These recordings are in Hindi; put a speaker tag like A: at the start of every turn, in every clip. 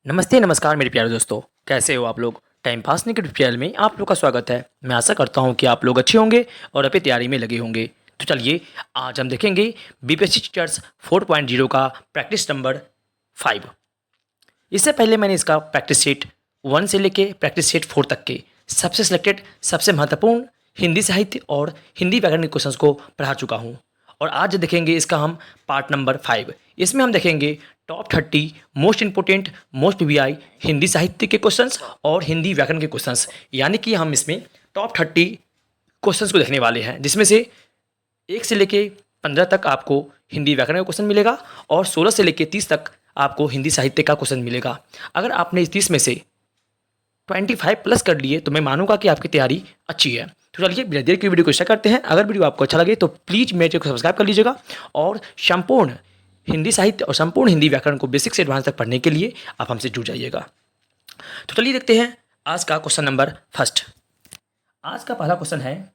A: नमस्ते नमस्कार मेरे प्यारे दोस्तों, कैसे हो आप लोग। टाइम पास के ट्यूटोरियल में आप लोग का स्वागत है। मैं आशा करता हूं कि आप लोग अच्छे होंगे और अपनी तैयारी में लगे होंगे। तो चलिए आज हम देखेंगे बीपीएससी टीचर्स 4.0 का प्रैक्टिस नंबर 5। इससे पहले मैंने इसका प्रैक्टिस सेट 1 से लेके प्रैक्टिस सेट 4 तक के सबसे सिलेक्टेड सबसे महत्वपूर्ण हिंदी साहित्य और हिंदी व्याकरण के क्वेश्चंस को पढ़ा चुका हूँ। और आज देखेंगे इसका हम पार्ट नंबर 5। इसमें हम देखेंगे top 30 most important most VI Hindi साहित्य के क्वेश्चंस और हिंदी व्याकरण के क्वेश्चंस, यानी कि हम इसमें टॉप 30 क्वेश्चंस को देखने वाले हैं, जिसमें से 1 से लेके 15 तक आपको हिंदी व्याकरण का क्वेश्चन मिलेगा और 16 से लेके 30 तक आपको हिंदी साहित्य का क्वेश्चन मिलेगा। अगर आपने इस 30 में से 25 प्लस कर लिए तो मैं मानूंगा कि आपकी तैयारी अच्छी है। तो चलिए बिना देर की वीडियो को स्टार्ट करते हैं। अगर वीडियो आपको अच्छा लगे तो प्लीज़ मेरे चैनल को सब्सक्राइब कर लीजिएगा और संपूर्ण हिंदी साहित्य और संपूर्ण हिंदी व्याकरण को बेसिक से एडवांस तक पढ़ने के लिए आप हमसे जुड़ जाइएगा। तो चलिए देखते हैं आज का क्वेश्चन नंबर फर्स्ट। आज का पहला क्वेश्चन है,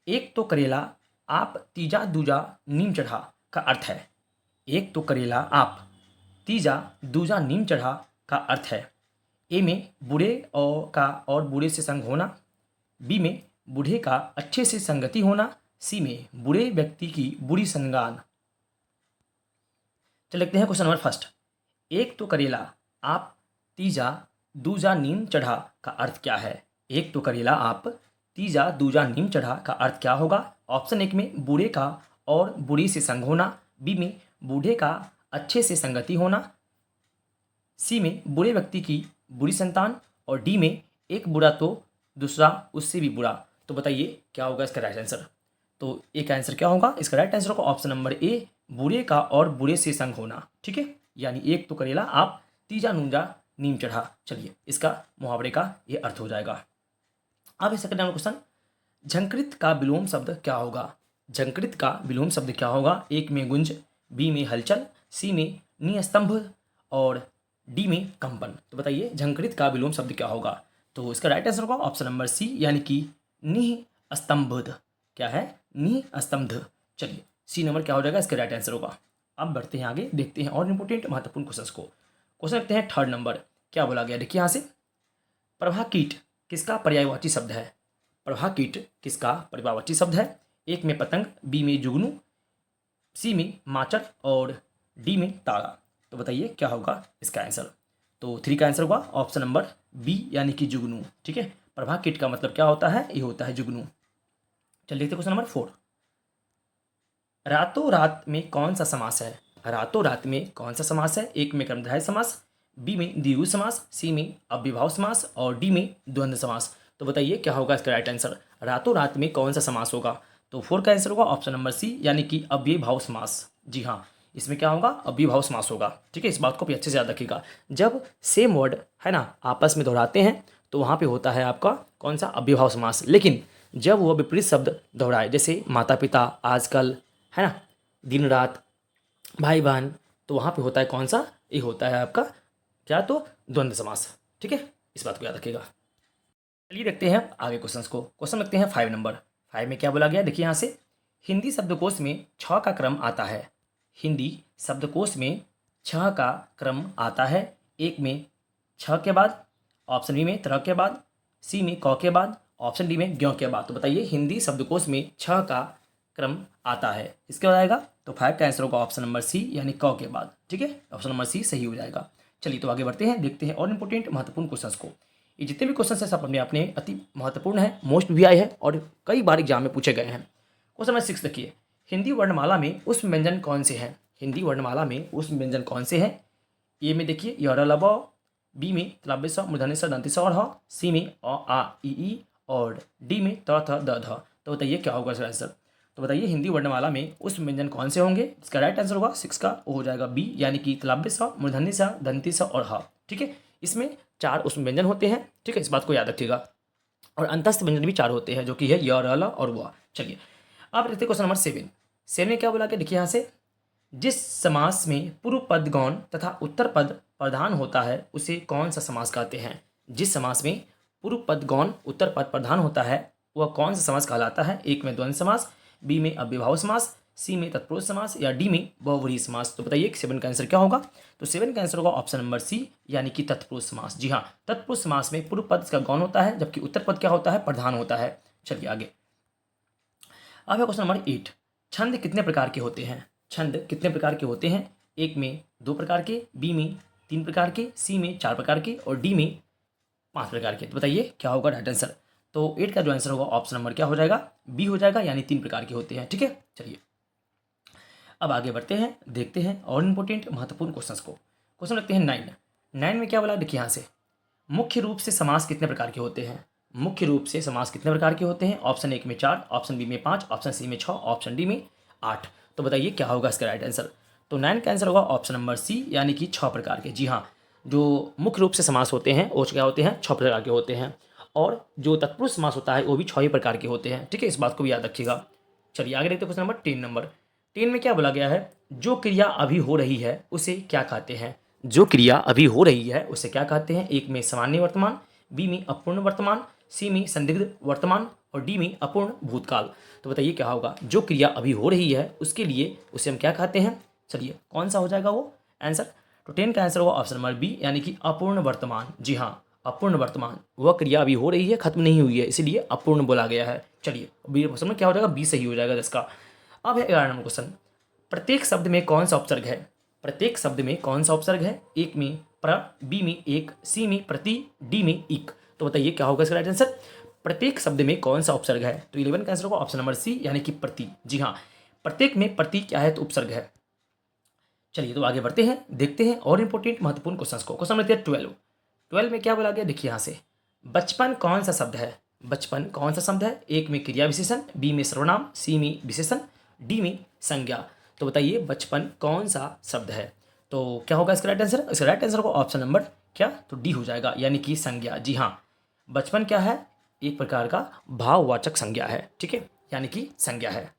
A: एक तो करेला आप तीजा दूजा नीम चढ़ा का अर्थ है। एक तो करेला आप तीजा दूजा नीम चढ़ा का अर्थ है। ए में बूढ़े और बूढ़े से संग होना, बी में बूढ़े का अच्छे से संगति होना, सी में बूढ़े व्यक्ति की बुरी संगान। तो लिखते हैं क्वेश्चन नंबर फर्स्ट। एक तो करेला आप तीजा दूजा नीम चढ़ा का अर्थ क्या है। एक तो करेला आप तीजा दूजा नीम चढ़ा का अर्थ क्या होगा। ऑप्शन 1 में बूढ़े का और बुरी से संग होना, बी में बूढ़े का अच्छे से संगति होना, सी में बुरे व्यक्ति की बुरी संतान और डी में एक बुरा तो दूसरा उससे भी बुरा। तो बताइए क्या होगा इसका राइट आंसर। तो एक आंसर क्या होगा, इसका राइट आंसर होगा ऑप्शन नंबर ए, बुरे का और बुरे से संग होना। ठीक है, यानी एक तो करेला आप तीजा नूंजा नीम चढ़ा। चलिए इसका मुहावरे का ये अर्थ हो जाएगा। अब सेकंड नंबर क्वेश्चन, झंकृत का विलोम शब्द क्या होगा। झंकृत का विलोम शब्द क्या होगा। एक में गुंज, बी में हलचल, सी में निस्तंभ और डी में कंपन। तो बताइए झंकृत का विलोम शब्द क्या होगा। तो इसका राइट आंसर होगा ऑप्शन नंबर सी, यानी कि निस्तंभ। क्या है, निस्तंभ। चलिए सी नंबर क्या हो जाएगा, इसका राइट आंसर होगा। अब बढ़ते हैं आगे, देखते हैं और इंपोर्टेंट महत्वपूर्ण क्वेश्चन को। क्वेश्चन रखते हैं थर्ड नंबर। क्या बोला गया, देखिए यहाँ से, प्रभाकीट किसका पर्यायवाची शब्द है। प्रभाकीट किसका पर्यायवाची शब्द है। एक में पतंग, बी में जुगनू, सी में माचर और डी में तारा। तो बताइए क्या होगा इसका आंसर। तो 3 का आंसर होगा ऑप्शन नंबर बी, यानी कि जुगनू। ठीक है, प्रभाकीट का मतलब क्या होता है, ये होता है जुगनू। चलिए देखते क्वेश्चन नंबर 4। रातों रात में कौन सा समास है। रातों रात में कौन सा समास है। एक में कर्मधारय समास, बी में द्विगु समास, सी में अव्ययभाव समास और डी में द्वंद्व समास। तो बताइए क्या होगा इसका राइट आंसर। रातों रात में कौन सा समास होगा। तो 4 का आंसर होगा ऑप्शन नंबर सी, यानी कि अव्ययभाव समास। जी हाँ, इसमें क्या होगा, अव्ययभाव समास होगा। ठीक है, इस बात को भी अच्छे से याद रखिएगा। जब सेम वर्ड है ना आपस में दोहराते हैं तो वहाँ पे होता है आपका कौन सा, अव्ययभाव समास। लेकिन जब वह विपरीत शब्द दोहराए, जैसे माता पिता, आजकल, है ना, दिन रात, भाई बहन, तो वहाँ पे होता है कौन सा, ये होता है आपका क्या, तो द्वंद्व समास। ठीक है, इस बात को याद रखिएगा। चलिए देखते हैं आगे क्वेश्चंस को। क्वेश्चन लगते हैं 5 नंबर। 5 में क्या बोला गया, देखिए यहाँ से, हिंदी शब्दकोश में 6 का क्रम आता है। हिंदी शब्दकोश में 6 का क्रम आता है। एक में 6 के बाद, ऑप्शन बी में तरह के बाद, सी में क के बाद, ऑप्शन डी में ज्ञ के बाद। तो बताइए हिंदी शब्दकोश में 6 का क्रम आता है, इसके बाद आएगा। तो 5 का आंसर होगा ऑप्शन नंबर सी, यानी क के बाद। ठीक है, ऑप्शन नंबर सी सही हो जाएगा। चलिए तो आगे बढ़ते हैं, देखते हैं और इंपोर्टेंट महत्वपूर्ण क्वेश्चंस को। ये जितने भी क्वेश्चन है सब अपने अपने अति महत्वपूर्ण है, मोस्ट भी आए हैं और कई बार एग्जाम में पूछे गए हैं। क्वेश्चन नंबर 6 देखिए, हिंदी वर्णमाला में उष्म व्यंजन कौन से हैं। हिंदी वर्णमाला में उष्म व्यंजन कौन से हैं। ए में देखिए य र ल ब, बी में तलव्य स मूर्धन्य स दंती स और ह, सी में अ आ इ ई और डी में त थ द ध। तो बताइए क्या होगा इसका आंसर। तो बताइए हिंदी वर्णमाला में उष्म व्यंजन कौन से होंगे। इसका राइट आंसर होगा 6 का, वो हो जाएगा बी, यानी कि तलव्य स मूर्धन्य स दंती स और ह। ठीक है, इसमें 4 उष्म व्यंजन होते हैं। ठीक है, इस बात को याद रखिएगा। और अंतस्थ व्यंजन भी 4 होते हैं, जो कि है य र ल और व। चलिए अब देखते हैं क्वेश्चन नंबर 7। 7 में क्या बोला गया, देखिए यहाँ से, जिस समास में पूर्व पद गौण तथा उत्तर पद प्रधान होता है उसे कौन सा समास कहते हैं। जिस समास में पूर्व पद गौण उत्तर पद प्रधान होता है वह कौन सा समास कहलाता है। एक में द्वंद्व समास, बी में अव्ययभाव समास, सी में तत्पुरुष समास या डी में बहुव्रीहि समास। तो बताइए कि 7 का आंसर क्या होगा। तो 7 का आंसर होगा ऑप्शन नंबर सी यानी कि तत्पुरुष समास। जी हाँ, तत्पुरुष समास में पूर्व पद का गौण होता है जबकि उत्तर पद क्या होता है, प्रधान होता है। चलिए आगे। अब है क्वेश्चन नंबर 8। छंद कितने प्रकार के होते हैं। छंद कितने प्रकार के होते हैं। एक में 2 प्रकार के, बी में 3 प्रकार के, सी में 4 प्रकार के और डी में 5 प्रकार के। तो बताइए क्या होगा राइट आंसर। तो 8 का जो आंसर होगा ऑप्शन नंबर क्या हो जाएगा, बी हो जाएगा, यानी 3 प्रकार के होते हैं। ठीक है, चलिए अब आगे बढ़ते हैं, देखते हैं और इंपॉर्टेंट महत्वपूर्ण क्वेश्चंस को। क्वेश्चन लगते हैं 9 में क्या बोला, देखिए यहाँ से मुख्य रूप से समास कितने प्रकार के होते हैं। मुख्य रूप से समास कितने प्रकार के होते हैं। ऑप्शन 1 में 4, ऑप्शन बी में 5, ऑप्शन सी में 6, ऑप्शन डी में 8। तो बताइए क्या होगा इसका राइट आंसर। तो 9 का आंसर होगा ऑप्शन नंबर सी यानी कि 6 प्रकार के। जी हाँ, जो मुख्य रूप से समास होते हैं वो क्या होते हैं, 6 प्रकार के होते हैं और जो तत्पुरुष समास होता है वो भी 6 ही प्रकार के होते हैं। ठीक है, इस बात को भी याद रखिएगा। चलिए आगे देखते हैं क्वेश्चन नंबर 10 में क्या बोला गया है, जो क्रिया अभी हो रही है उसे क्या कहते हैं। जो क्रिया अभी हो रही है उसे क्या कहते हैं। एक में सामान्य वर्तमान, बी में अपूर्ण वर्तमान, सी में संदिग्ध वर्तमान और डी में अपूर्ण भूतकाल। तो बताइए क्या होगा। जो क्रिया अभी हो रही है उसके लिए उसे हम क्या कहते हैं। चलिए कौन सा हो जाएगा वो आंसर। तो 10 का आंसर होगा ऑप्शन नंबर बी यानी कि अपूर्ण वर्तमान। जी हाँ, अपूर्ण वर्तमान, वह क्रिया अभी हो रही है, खत्म नहीं हुई है, इसीलिए अपूर्ण बोला गया है। चलिए बी क्वेश्चन में क्या हो जाएगा, बी सही हो जाएगा इसका। अब है 11 नंबर क्वेश्चन। प्रत्येक शब्द में कौन सा उपसर्ग है। प्रत्येक शब्द में कौन सा उपसर्ग है। एक में प्र, बी में एक, सी में प्रति, डी में इक। तो बताइए क्या होगा इसका राइट आंसर। प्रत्येक शब्द में कौन सा उपसर्ग है। तो 11 का आंसर होगा ऑप्शन नंबर सी यानी कि प्रति। जी हाँ, प्रत्येक में प्रति क्या है, तो उपसर्ग है। चलिए तो आगे बढ़ते हैं, देखते हैं और इंपॉर्टेंट महत्वपूर्ण क्वेश्चन को। क्वेश्चन नंबर 12 में क्या बोला गया, देखिए यहाँ से बचपन कौन सा शब्द है। बचपन कौन सा शब्द है। एक में क्रिया विशेषण, बी में सर्वनाम, सी में विशेषण, डी में संज्ञा। तो बताइए बचपन कौन सा शब्द है। तो क्या होगा इसका राइट आंसर। इसका राइट आंसर होगा ऑप्शन नंबर क्या, तो डी हो जाएगा यानी कि संज्ञा। जी हाँ, बचपन क्या है, एक प्रकार का भाववाचक संज्ञा है। ठीक है, यानी कि संज्ञा है।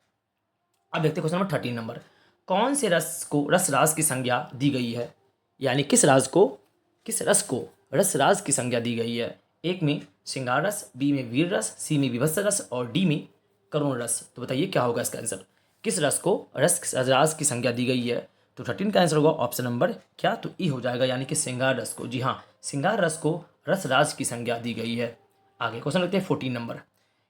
A: अब देखते हैं क्वेश्चन नंबर 13 कौन से रस को रस राज की संज्ञा दी गई है। यानी किस रस को रस राज की संज्ञा दी गई है। एक में श्रृंगार रस, बी में वीर रस, सी में विभत्स रस और डी में करुण रस। तो बताइए क्या होगा इसका आंसर। किस रस को रस राज की संज्ञा दी गई है। तो 13 का आंसर होगा ऑप्शन नंबर क्या, तो ई हो जाएगा यानी कि श्रृंगार रस को। जी हाँ, श्रृंगार रस को रस राज की संज्ञा दी गई है। आगे क्वेश्चन लेते हैं 14 नंबर।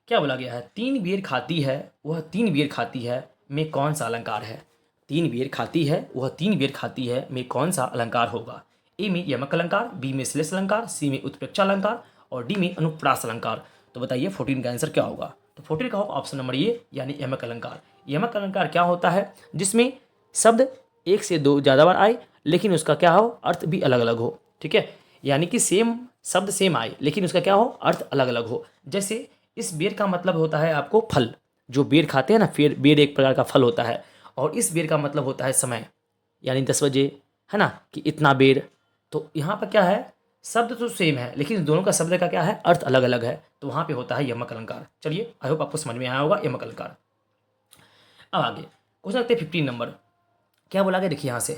A: क्या बोला गया है, 3 बेर खाती है वह 3 बेर खाती है में कौन सा अलंकार है। 3 बेर खाती है वह 3 बेर खाती है में कौन सा अलंकार होगा। ए में यमक अलंकार, बी में श्लेष अलंकार, सी में उत्प्रेक्षा अलंकार और डी में अनुप्रास अलंकार। तो बताइए 14 का आंसर क्या होगा। तो 14 का होगा ऑप्शन नंबर ए यानी यमक अलंकार। यमक अलंकार क्या होता है, जिसमें शब्द एक से दो ज़्यादा बार आए लेकिन उसका क्या हो, अर्थ भी अलग अलग हो। ठीक है, यानी कि सेम शब्द सेम आए लेकिन उसका क्या हो, अर्थ अलग अलग हो। जैसे इस बेर का मतलब होता है आपको फल, जो बेर खाते हैं ना, फिर बेर एक प्रकार का फल होता है। और इस बेर का मतलब होता है समय, यानी 10 बजे, है ना, कि इतना बेर। तो यहाँ पर क्या है, शब्द तो सेम है लेकिन दोनों का शब्द का क्या है, अर्थ अलग अलग है। तो वहाँ पे होता है यमक अलंकार। चलिए आई होप आपको समझ में आया होगा यमक अलंकार। अब आगे क्वेश्चन लगते हैं 15 नंबर। क्या बोला गया, देखिए यहाँ से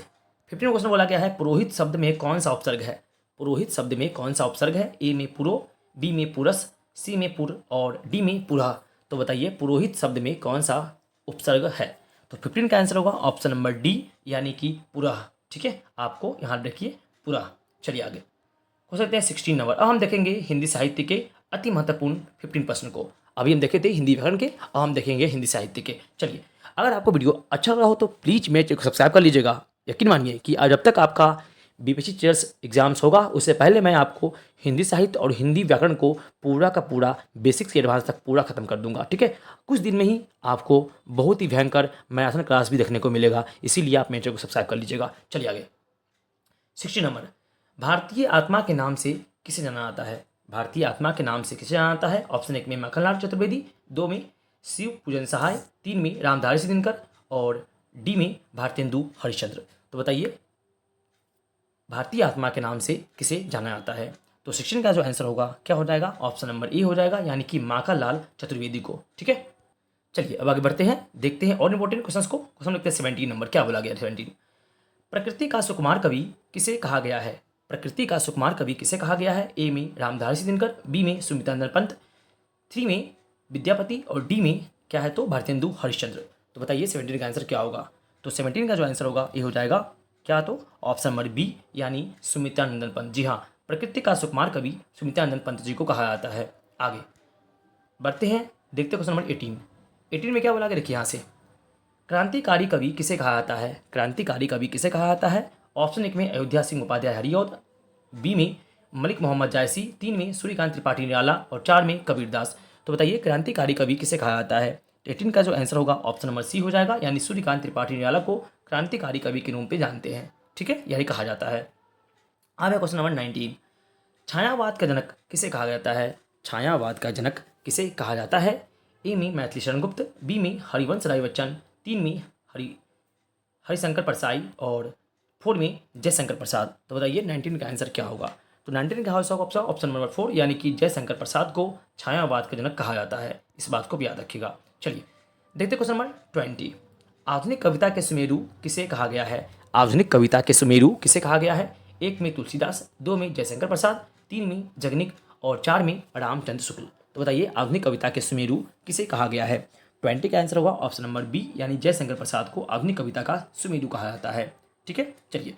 A: 15 क्वेश्चन बोला गया है पुरोहित शब्द में कौन सा उपसर्ग है। पुरोहित शब्द में कौन सा उपसर्ग है। ए में पुरो, बी में पुरस, सी में पुर और डी में पुरा। तो बताइए पुरोहित शब्द में कौन सा उपसर्ग है। तो 15 का आंसर होगा ऑप्शन नंबर डी यानी कि पुरा। ठीक है, आपको यहाँ देखिए पुरा। चलिए आगे हो सकते हैं 16 नंबर। अब हम देखेंगे हिंदी साहित्य के अति महत्वपूर्ण 15 प्रश्न को। अभी हम देखे थे हिंदी व्याकरण के, अब हम देखेंगे हिंदी साहित्य के। चलिए, अगर आपको वीडियो अच्छा लगा हो तो प्लीज़ मेरे चैनल को सब्सक्राइब कर लीजिएगा। यकीन मानिए कि जब तक आपका बीपीएससी टीचर्स एग्जाम्स होगा उससे पहले मैं आपको हिंदी साहित्य और हिंदी व्याकरण को पूरा का पूरा बेसिक से एडवांस तक पूरा खत्म कर दूंगा। ठीक है, कुछ दिन में ही आपको बहुत ही भयंकर मैराथन क्लास भी देखने को मिलेगा, इसीलिए आप मेरे चैनल को सब्सक्राइब कर लीजिएगा। चलिए आगे 60 नंबर। भारतीय आत्मा के नाम से किसे जाना जाता है। भारतीय आत्मा के नाम से किसे जाना जाता है। ऑप्शन 1 में माखनलाल चतुर्वेदी, 2 में शिव पूजन सहाय, 3 में रामधारी सिंह और डी में भारतेंदु हरिश्चंद्र। तो बताइए भारतीय आत्मा के नाम से किसे जाना जाता है। तो 16 का जो आंसर होगा क्या हो जाएगा, ऑप्शन नंबर ए हो जाएगा यानी कि माखनलाल चतुर्वेदी को। ठीक है, चलिए अब आगे बढ़ते हैं, देखते हैं और इंपॉर्टेंट क्वेश्चंस को। क्वेश्चन लिखते हैं 17 नंबर। क्या बोला गया 17। प्रकृति का सुकुमार कवि किसे कहा गया है। प्रकृति का सुकुमार कवि किसे कहा गया है। ए में रामधारी सिंह, बी में सुमित्रानंद पंत, 3 में विद्यापति और डी में क्या है तो भारतेंदु हरिश्चंद्र। तो बताइए 17 का आंसर क्या होगा। तो 17 का जो आंसर होगा ये हो जाएगा क्या, तो ऑप्शन नंबर बी यानी सुमित्रानंदन पंत। जी हाँ, प्रकृति का सुकुमार कवि सुमित्रानंदन पंत जी को कहा जाता है। आगे बढ़ते हैं, देखते हैं क्वेश्चन नंबर 18 में क्या बोला, देखिए यहाँ से क्रांतिकारी कवि किसे कहा जाता है। क्रांतिकारी कवि किसे कहा जाता है। ऑप्शन 1 में अयोध्या सिंह उपाध्याय हरिऔध, बी में मलिक मोहम्मद जायसी, 3 में सूर्यकांत त्रिपाठी निराला और 4 में कबीरदास। तो बताइए क्रांतिकारी कवि किसे कहा जाता है। 18 का जो आंसर होगा ऑप्शन नंबर सी हो जाएगा, यानी सूर्यकांत त्रिपाठी निराला को क्रांतिकारी कवि के रूप में जानते हैं। ठीक है, यही कहा जाता है। अब है क्वेश्चन नंबर 19, छायावाद का जनक किसे कहा जाता है। छायावाद का जनक किसे कहा जाता है। ए में मैथिली शरण गुप्त, बी में हरिवंश राय बच्चन, 3 में हरिशंकर परसाई और 4 में जयशंकर प्रसाद। तो बताइए 19 का आंसर क्या होगा। तो 19 का ऑप्शन नंबर 4 यानी कि जयशंकर प्रसाद को छायावाद का जनक कहा जाता है। इस बात को भी याद रखिएगा। चलिए देखते क्वेश्चन नंबर 20, आधुनिक कविता के सुमेरु किसे कहा गया है। आधुनिक कविता के सुमेरु किसे कहा गया है। 1 में तुलसीदास, 2 में जयशंकर प्रसाद, 3 में जगनिक और 4 में रामचंद्र शुक्ल। तो बताइए आधुनिक कविता के सुमेरु किसे कहा गया है। 20 का आंसर होगा ऑप्शन नंबर बी यानी जयशंकर प्रसाद को आधुनिक कविता का सुमेरु कहा जाता है। ठीक है, चलिए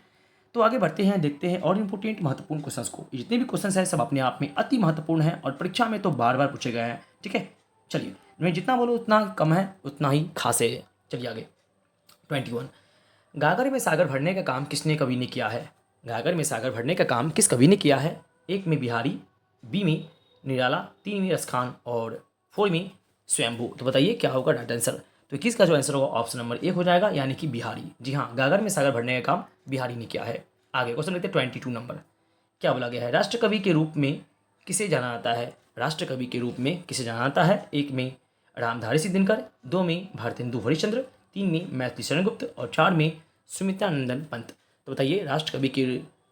A: तो आगे बढ़ते हैं, देखते हैं और इंपोर्टेंट महत्वपूर्ण क्वेश्चंस को। जितने भी क्वेश्चंस हैं सब अपने आप में अति महत्वपूर्ण हैं और परीक्षा में तो बार बार पूछे गए हैं। ठीक है, चलिए मैं जितना बोलूँ उतना कम है, उतना ही खास है। चलिए आगे 21, गागर में सागर भरने का काम किसने कवि ने किया है। गागर में सागर भरने का काम किस कवि ने किया है। 1 में बिहारी, बी में निराला, 3 में रसखान और 4 में स्वयंभू। तो बताइए क्या होगा राइट आंसर। तो 21 का जो आंसर होगा ऑप्शन नंबर 1 हो जाएगा, यानी कि बिहारी। जी हाँ, गागर में सागर भरने का काम बिहारी ने किया है। आगे क्वेश्चन लेते हैं 22 नंबर, क्या बोला गया है। राष्ट्रकवि के रूप में किसे जाना जाता है। राष्ट्रकवि के रूप में किसे जाना जाता है। 1 में रामधारी सिंह दिनकर, 2 में भारतेंदु हरिश्चंद्र, 3 में मैथिली शरण गुप्त और 4 में सुमित्रानंदन पंत। तो बताइए राष्ट्रकवि के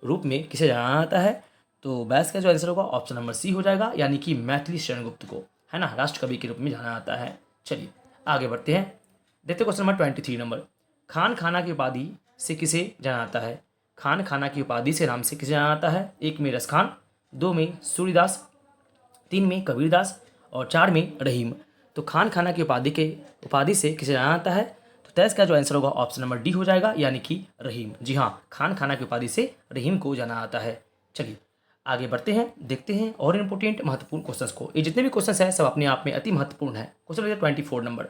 A: रूप में किसे जाना जाता है। तो 22 का जो आंसर होगा ऑप्शन नंबर सी हो जाएगा, यानी कि मैथिली शरण गुप्त को, है ना, राष्ट्रकवि के रूप में जाना जाता है। चलिए आगे बढ़ते हैं, देखते क्वेश्चन नंबर 23 नंबर, खान खाना की उपाधि से किसे जाना जाता है। खान खाना की उपाधि से नाम से किसे जाना जाता है। 1 में रसखान, 2 में सूर्यदास, 3 में कबीरदास और 4 में रहीम। तो खान खाना की उपाधि से किसे जाना जाता है। तो 23 का जो आंसर होगा ऑप्शन नंबर डी हो जाएगा, यानी कि रहीम। जी हाँ, खान खाना की उपाधि से रहीम को जाना जाता है। चलिए आगे बढ़ते हैं, देखते हैं और इंपोर्टेंट महत्वपूर्ण क्वेश्चंस को। ये जितने भी क्वेश्चंस हैं सब अपने आप में अति महत्वपूर्ण है। क्वेश्चन नंबर 24 नंबर,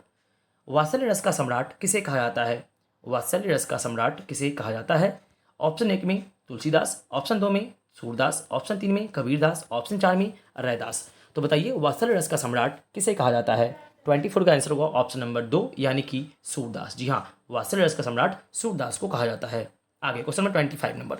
A: वात्सल्य रस का सम्राट किसे कहा जाता है। वात्सल्य रस का सम्राट किसे कहा जाता है। ऑप्शन 1 में तुलसीदास, ऑप्शन 2 में सूरदास, ऑप्शन 3 में कबीरदास, ऑप्शन 4 में रैदास। तो बताइए वात्सल्य रस का सम्राट किसे कहा जाता है। 24 का आंसर होगा ऑप्शन नंबर 2 यानी कि सूरदास। जी हाँ, वात्सल्य रस का सम्राट सूरदास को कहा जाता है। आगे क्वेश्चन नंबर 25 नंबर,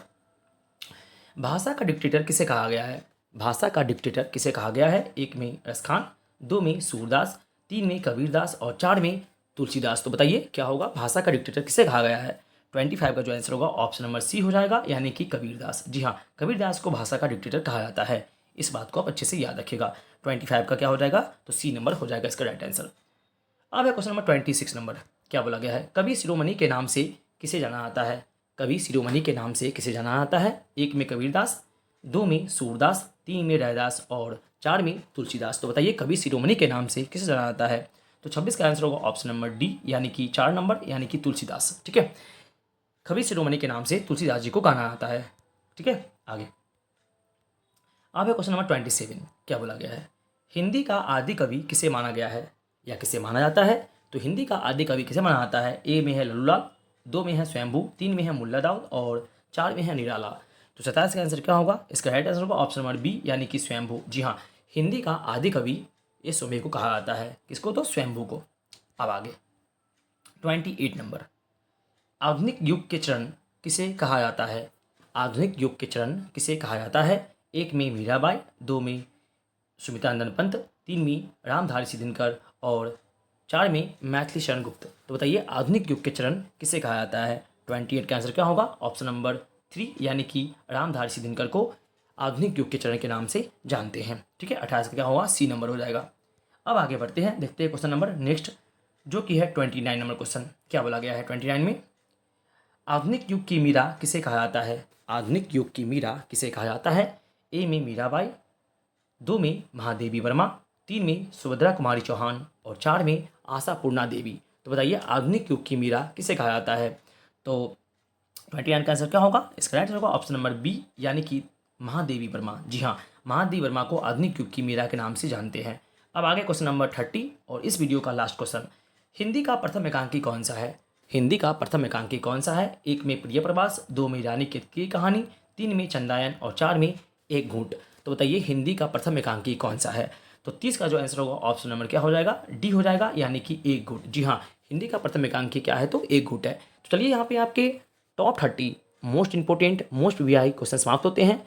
A: भाषा का डिक्टेटर किसे कहा गया है। भाषा का डिक्टेटर किसे कहा गया है। 1 में रसखान, 2 में सूरदास, 3 में कबीरदास और 4 में तुलसीदास। तो बताइए क्या होगा, भाषा का डिक्टेटर किसे कहा गया है। 25 का जो आंसर होगा ऑप्शन नंबर सी हो जाएगा, यानी कि कबीरदास। जी हाँ, कबीरदास को भाषा का डिक्टेटर कहा जाता है। इस बात को आप अच्छे से याद रखिएगा। 25 का क्या हो जाएगा, तो सी नंबर हो जाएगा इसका राइट आंसर। अब है क्वेश्चन नंबर 26 नंबर, क्या बोला गया है। कवि शिरोमणि के नाम से किसे जाना जाता है। कवि शिरोमणि के नाम से किसे जाना जाता है। 1 में कबीरदास, 2 में सूरदास, 3 में रैदास और 4 में तुलसीदास। तो बताइए कवि शिरोमणि के नाम से किसे जाना जाता है। तो 26 का आंसर होगा ऑप्शन नंबर डी, यानी कि 4 नंबर, यानी कि तुलसीदास। ठीक है, कवि शिरोमणि के नाम से तुलसीदास जी को गाना जाता है। ठीक है, आगे अब है क्वेश्चन नंबर 27, क्या बोला गया है। हिंदी का आदि कवि किसे माना गया है या किसे माना जाता है। तो हिंदी का आदि कवि किसे माना जाता है। 1 में है लल्लूलाल, 2 में है स्वयंभू, 3 में है मुल्ला दाऊद और 4 में है निराला। तो 27 का आंसर क्या होगा, इसका राइट आंसर होगा ऑप्शन नंबर बी, यानी कि स्वयंभू। जी हाँ, हिंदी का आदि कवि ये स्वयंभू को कहा जाता है। किसको, तो स्वयंभू को। अब आगे 28 नंबर, आधुनिक युग के चरण किसे कहा जाता है। आधुनिक युग के चरण किसे कहा जाता है। 1 में मीराबाई, 2 में सुमित्रानंदन पंत, 3 में रामधारी सिंह दिनकर और 4 में मैथिली शरण गुप्त। तो बताइए आधुनिक युग के चरण किसे कहा जाता है। 28 का आंसर क्या होगा, ऑप्शन नंबर 3 यानी कि रामधारी सिंह दिनकर को आधुनिक युग के चरण के नाम से जानते हैं। ठीक है, 28 का क्या होगा, सी नंबर हो जाएगा। अब आगे बढ़ते हैं, देखते हैं क्वेश्चन नंबर नेक्स्ट, जो कि है 29 नंबर क्वेश्चन। क्या बोला गया है 29 में, आधुनिक युग की मीरा किसे कहा जाता है। आधुनिक युग की मीरा किसे कहा जाता है। 1 में मीराबाई, 2 में महादेवी वर्मा, 3 में सुभद्रा कुमारी चौहान और 4 में आशापूर्णा देवी। तो बताइए आधुनिक युग की मीरा किसे कहा जाता है। तो 29 का आंसर क्या होगा, इसका राइट होगा ऑप्शन नंबर बी यानी कि महादेवी वर्मा। जी हाँ, महादेवी वर्मा को आधुनिक युग की मीरा के नाम से जानते हैं। अब आगे क्वेश्चन नंबर 30 और इस वीडियो का लास्ट क्वेश्चन। हिंदी का प्रथम एकांकी कौन सा है। हिंदी का प्रथम एकांकी कौन सा है। 1 में प्रिय प्रवास, 2 में रानी केतकी की कहानी, 3 में चंदायन और 4 में एक घूंट। तो बताइए हिंदी का प्रथम एकांकी कौन सा है। तो 30 का जो आंसर होगा ऑप्शन नंबर क्या हो जाएगा, डी हो जाएगा यानी कि एक घूंट। जी हाँ, हिंदी का प्रथम एकांकी क्या है, तो एक घूंट है। तो चलिए यहाँ पे आपके top 30 most important most VI question समाप्त होते हैं।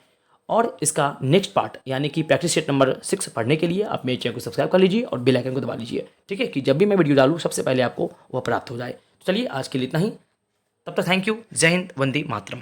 A: और इसका नेक्स्ट पार्ट यानी कि प्रैक्टिस सेट नंबर 6 पढ़ने के लिए आप मेरे चैनल को सब्सक्राइब कर लीजिए और बेल आइकन को दबा लीजिए, ठीक है, कि जब भी मैं वीडियो डालूँ सबसे पहले आपको वह प्राप्त हो जाए। तो चलिए आज के लिए इतना ही, तब तक थैंक यू, जय हिंद, वंदे मातरम।